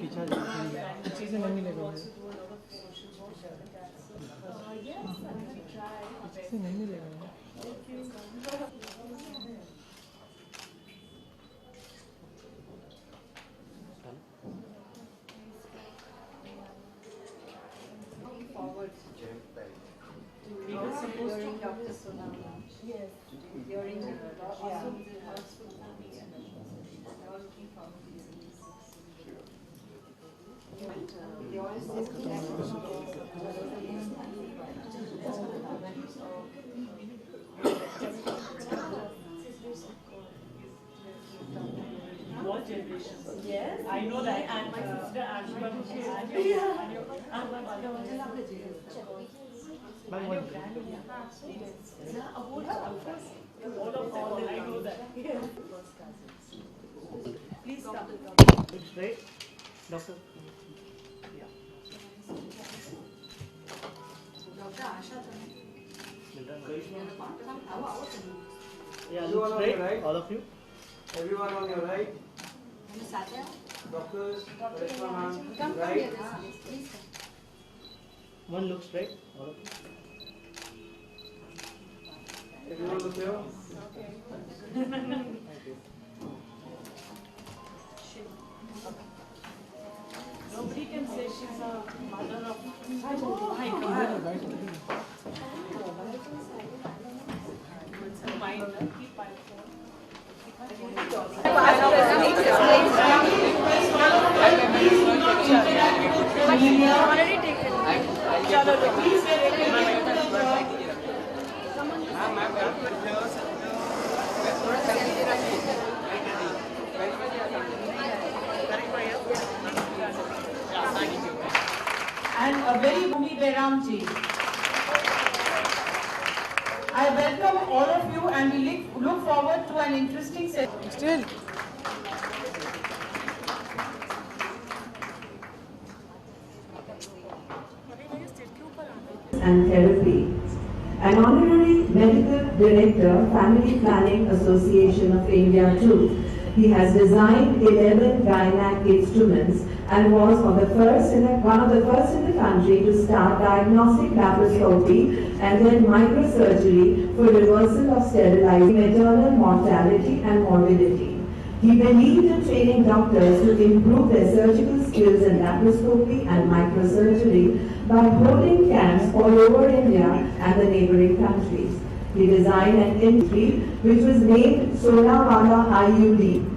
पीछा अच्छे से नहीं मिलेगा अच्छे से नहीं मिलेगा We were supposed to Dr. Sonama. Yes. During the What generation? Yes. I know that, and my sister Ashma, and my mother. And your grandmother. All of them, I know that. Please come. Straight, doctor. Dr. Asha. Yeah, look straight, right? All of you. Everyone on your right. Doctors, Come right. here. Please come. One look straight, all of you. Everyone look here. Nobody can say she's a mother of my And a very Bhumi Beramji. I welcome all of you and we look forward to an interesting session. Still. And therapy. An honorary medical director, Family Planning Association of India too. He has designed 11 Gynac instruments and was one of the first in the country to start diagnostic laparoscopy and then microsurgery for reversal of sterilizing maternal mortality and morbidity. He believed in training doctors to improve their surgical skills in laparoscopy and microsurgery by holding camps all over India and the neighboring countries. He designed an industry which was named Sonawala IUD.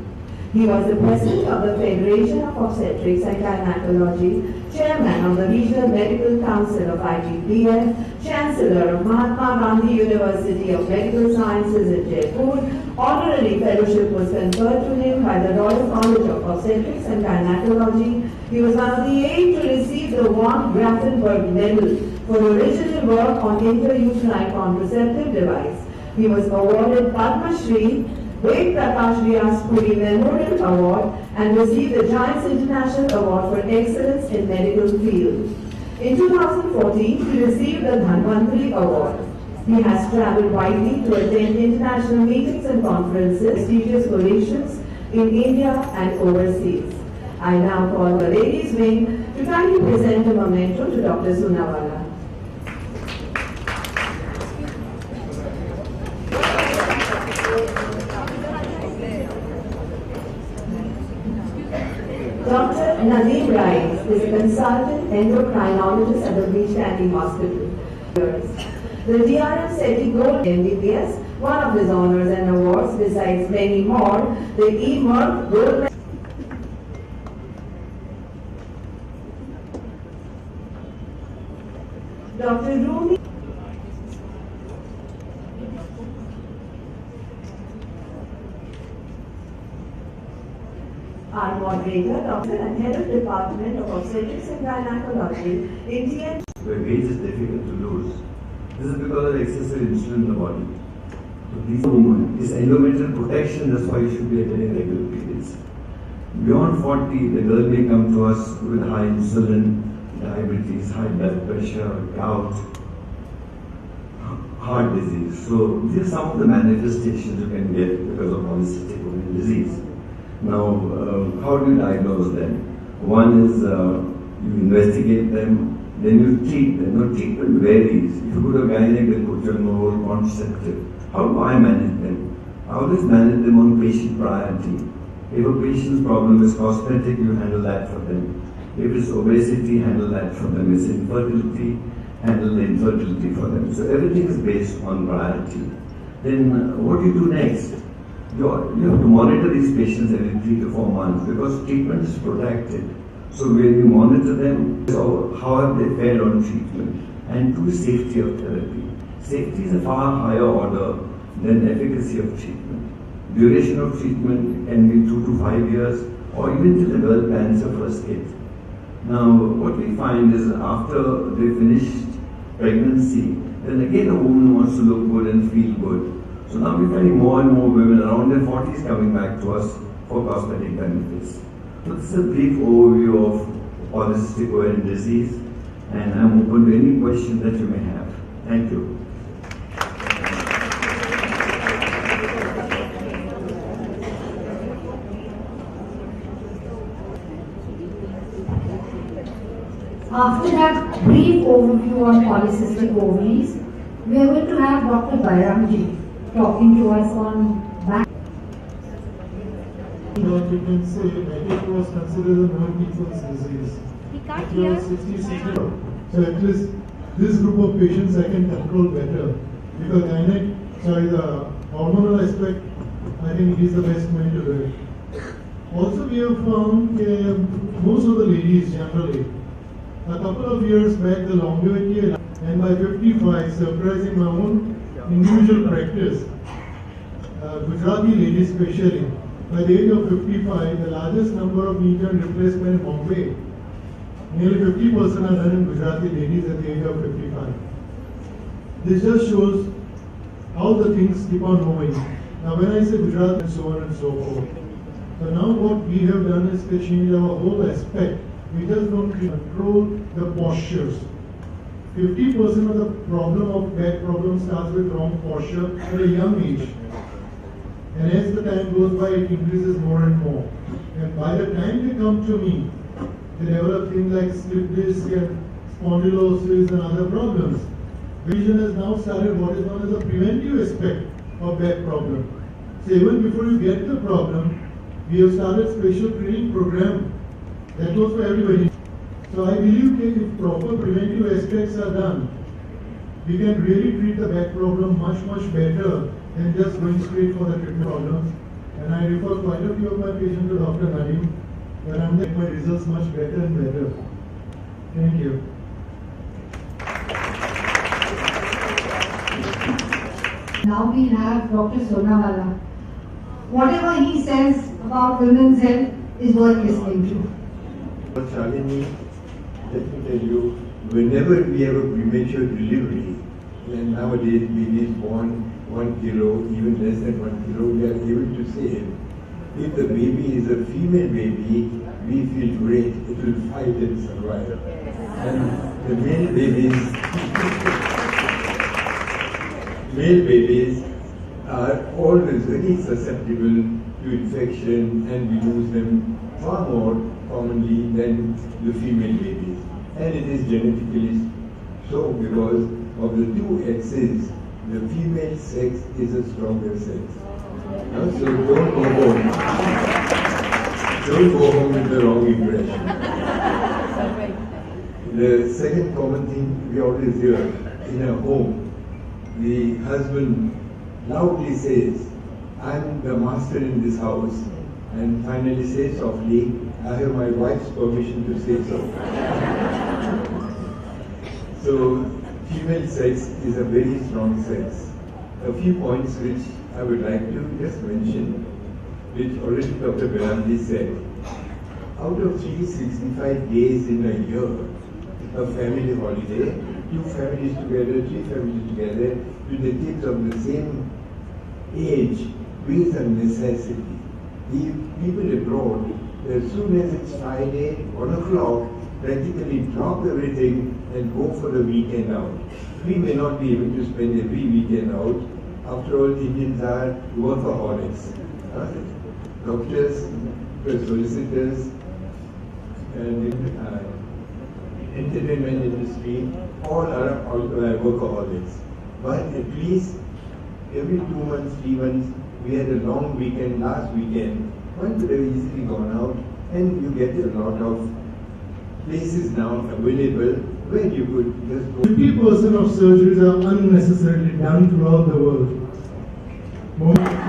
He was the president of the Federation of Obstetrics and Gynecology, chairman of the Regional Medical Council of IGPF, chancellor of Mahatma Gandhi University of Medical Sciences in Jaipur. Honorary fellowship was conferred to him by the Royal College of Obstetrics and Gynecology. He was one of the 8 to receive the von Grafenberg Medal for original work on intrauterine contraceptive device. He was awarded Padma Shri, Ved Prakash Vyas Puri Memorial Award and received the Giants International Award for Excellence in Medical Field. In 2014, he received the Dhanvantri Award. He has travelled widely to attend international meetings and conferences, prestigious collections in India and overseas. I now call the ladies' wing to kindly present a memento to Dr. Sonawala. Dr. Nadeem Rais is a consultant endocrinologist at the Beach Candy Hospital. The DRM SETI Gold MBBS, one of his honors and awards besides many more, the E. Merck Gold Dr. Rumi our coordinator, doctor and head of Department of Obstetrics and Gynecology, Indian. Where weight is difficult to lose. This is because of excessive insulin in the body. So this woman is endometrial protection, that's why you should be attending regular periods. Beyond 40, the girl may come to us with high insulin, diabetes, high blood pressure, gout, heart disease. So these are some of the manifestations you can get because of polycystic ovarian disease. Now, how do you diagnose them? One is you investigate them, then you treat them. Now, treatment varies. If you go to a gynec, they'll put you on oral contraceptive. How do I manage them? I always manage them on patient priority. If a patient's problem is cosmetic, you handle that for them. If it's obesity, handle that for them. If it's infertility, handle the infertility for them. So everything is based on priority. Then what do you do next? You have to monitor these patients every 3 to 4 months because treatment is protracted. So when you monitor them, so how have they fared on treatment? And two, safety of therapy. Safety is a far higher order than efficacy of treatment. Duration of treatment can be 2 to 5 years or even till the girl plans her first kid. Now, what we find is after they finished pregnancy, then again a woman wants to look good and feel good. So now we're finding more and more women around their 40s coming back to us for cosmetic benefits. So this is a brief overview of polycystic ovarian disease, and I'm open to any questions that you may have. Thank you. After that brief overview on polycystic ovaries, we are going to have Dr. Bairamji talking to us on back. You can say it was considered a more people's disease. He can't hear. 60, 60. So at least this group of patients I can control better because the hormonal aspect, I think it is the best way to do it. Also, we have found most of the ladies generally, a couple of years back, the longevity, and by 55, surprising my own individual practice, Gujarati ladies especially, by the age of 55, the largest number of knee joint replacement in Bombay, nearly 50% are done in Gujarati ladies at the age of 55. This just shows how the things keep on moving. Now when I say Gujarat and so on and so forth, so now what we have done is to change our whole aspect. We just don't control the postures. 50% of the problem of back problem starts with wrong posture at a young age. And as the time goes by, it increases more and more. And by the time they come to me, they develop things like slip disc and spondylosis and other problems. Vision has now started what is known as a preventive aspect of back problem. So even before you get the problem, we have started special training program that was for everybody. So I believe that if proper preventive aspects are done, we can really treat the back problem much better than just going straight for the treatment problems. And I refer quite a few of my patients to Dr. Nadeem, where I'm getting my results much better and better. Thank you. Now we have Dr. Sonawala. Whatever he says about women's health is worth listening to. Shalini, let me tell you, whenever we have a premature delivery, and nowadays babies born 1 kilo, even less than 1 kilo, we are able to save. If the baby is a female baby, we feel great, it will fight and survive. And the male babies are always very susceptible to infection, and we lose them far more commonly than the female babies. And it is genetically so because of the two X's, the female sex is a stronger sex. So don't go home. Don't go home with the wrong impression. The second common thing we always hear in a home, the husband loudly says, I'm the master in this house, and finally says softly, I have my wife's permission to say so. So, female sex is a very strong sex. A few points which I would like to just mention, which already Dr. Bairamji said. out of 365 days in a year, a family holiday, 2 families together, 3 families together, with the kids of the same age, is a necessity. The people abroad, as soon as it's Friday, 1 o'clock, practically drop everything and go for the weekend out. We may not be able to spend every weekend out. After all, Indians are workaholics. Doctors, solicitors, and entertainment industry, all are workaholics. But at least every 2 months, 3 months, we had a long weekend last weekend. One could have easily gone out, and you get a lot of places now available where you could just go. 50% of surgeries are unnecessarily done throughout the world.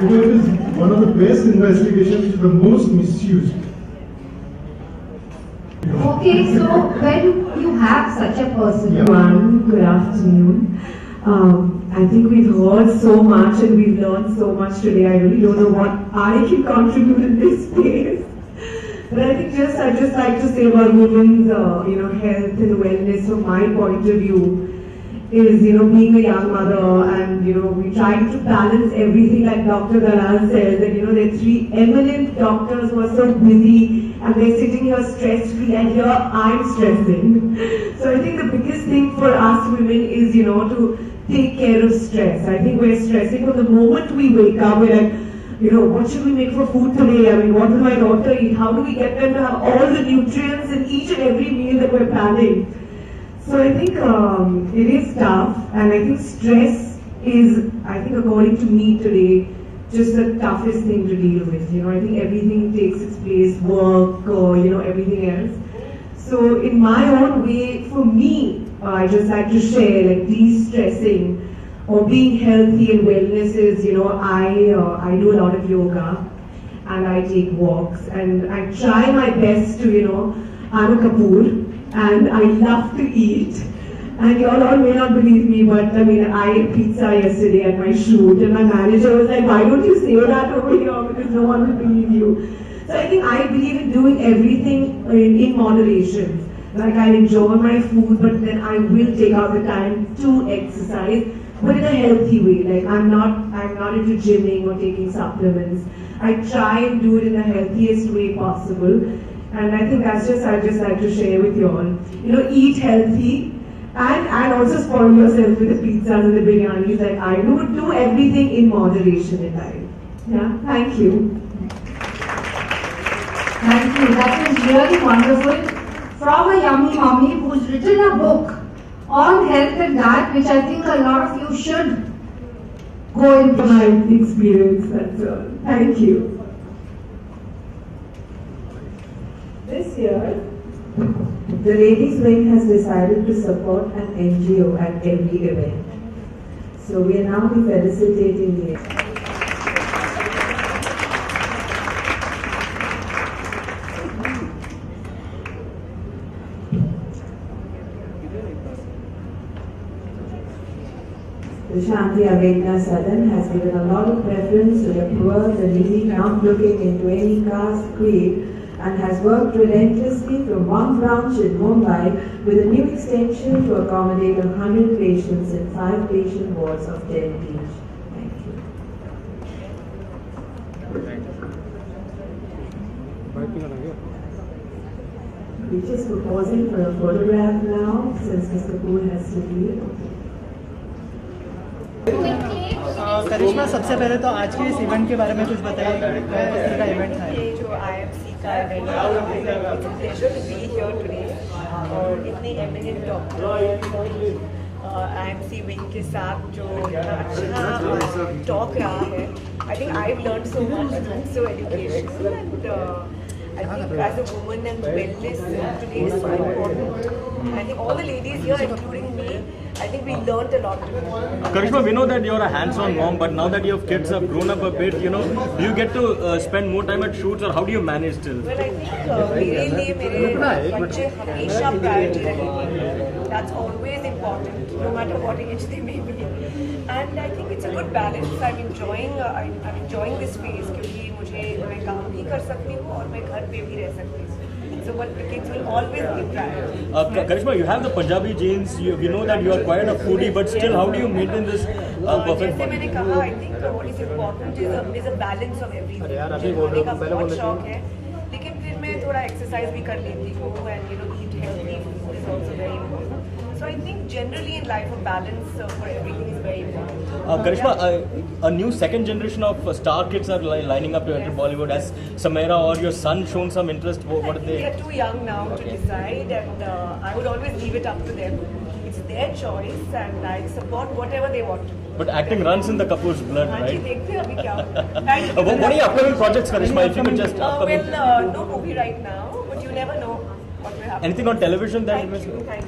It is one of the best investigations, the most misused. Okay, so when you have such a person, Good afternoon. I think we've heard so much and we've learned so much today. I really don't know what I can contribute in this space. But I think I'd just like to say about women's, health and wellness from my point of view is, being a young mother and, we trying to balance everything like Dr. Dalal says, that, there are 3 eminent doctors who are so busy and they're sitting here stress-free, and here I'm stressing. So I think the biggest thing for us women is, to take care of stress. I think we're stressing from the moment we wake up. We're like, what should we make for food today? I mean, what will my daughter eat? How do we get them to have all the nutrients in each and every meal that we're planning? So I think it is tough, and I think stress is, according to me today, just the toughest thing to deal with. I think everything takes its place, work, everything else. So in my own way, for me, I just like to share, like, de-stressing or being healthy and wellness is, I do a lot of yoga and I take walks and I try my best to, I'm a Kapoor and I love to eat. And you all may not believe me, but I ate pizza yesterday at my shoot and my manager was like, why don't you say that over here, because no one will believe you. So I think I believe in doing everything in moderation. Like, I enjoy my food, but then I will take out the time to exercise, but in a healthy way. Like, I'm not into gymming or taking supplements. I try and do it in the healthiest way possible. And I think I'd just like to share with you all. Eat healthy and also spoil yourself with the pizzas and the biryanis. Like, I would do everything in moderation in life. Yeah, thank you. thank you. That was really wonderful. From a yummy mommy who's written a book on health and diet, which I think a lot of you should go into. My experience, that's all. Thank you. This year, the Ladies Wing has decided to support an NGO at every event. So we are now felicitating the The Shanti Avegna Sadan has given a lot of preference to the poor, the needy, not looking into any caste, creed, and has worked relentlessly from one branch in Mumbai with a new extension to accommodate 100 patients in 5 patient wards of 10 each. Thank you. We're just proposing for a photograph now, since Mr. Kapoor has to leave. करिश्मा, सबसे पहले तो आज के इस event के बारे में कुछ बताइए, किस तरह का इवेंट था? ये जो IMC का इवेंट है, it's a pleasure to be here today और इतने eminent डॉक्टर IMC विंग के साथ जो इतना अच्छा टॉक रहा है. I think I've learned so much. It's so educational and I think as a woman and wellness today is so important. I think all the ladies here, including me, I think we learned a lot. Karishma, we know that you're a hands-on mom, but now that your kids have grown up a bit, do you get to spend more time at shoots, or how do you manage still? Well, I think मेरे लिए मेरे बच्चे हमेशा priority रहेंगे. That's always important, no matter what age they may be. And I think it's a good balance. I'm enjoying this phase क्योंकि मैं काम भी कर सकती हूँ और मैं घर पे भी रह सकती हूँ. but the kids will always be tried. Karishma, you have the Punjabi genes. We know that you are quite a foodie, but still, how do you maintain this perfect जैसे body? मैंने कहा, I think what is important is a balance of everything. मुझे खाने का बहुत शौक है, लेकिन फिर मैं थोड़ा एक्सरसाइज भी कर लेती हूँ, and eat healthy food is also very important. So I think generally in life a balance for everything is very important. Karishma, a new second generation of star kids are lining up to enter Bollywood. Has Samira or your son shown some interest? What are They they? are too young now to decide, and I would always leave it up to them. It's their choice, and I support whatever they want to do. But acting runs in the Kapoor's blood, हाँ जी, right? देखते हैं अभी क्या होता है. What are your upcoming projects, Karishma? If you could just upcoming. Well, no movie right now, but you never know what will happen. Anything on television that you Thank missed? you. Thank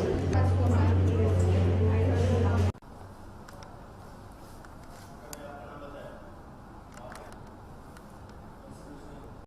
you.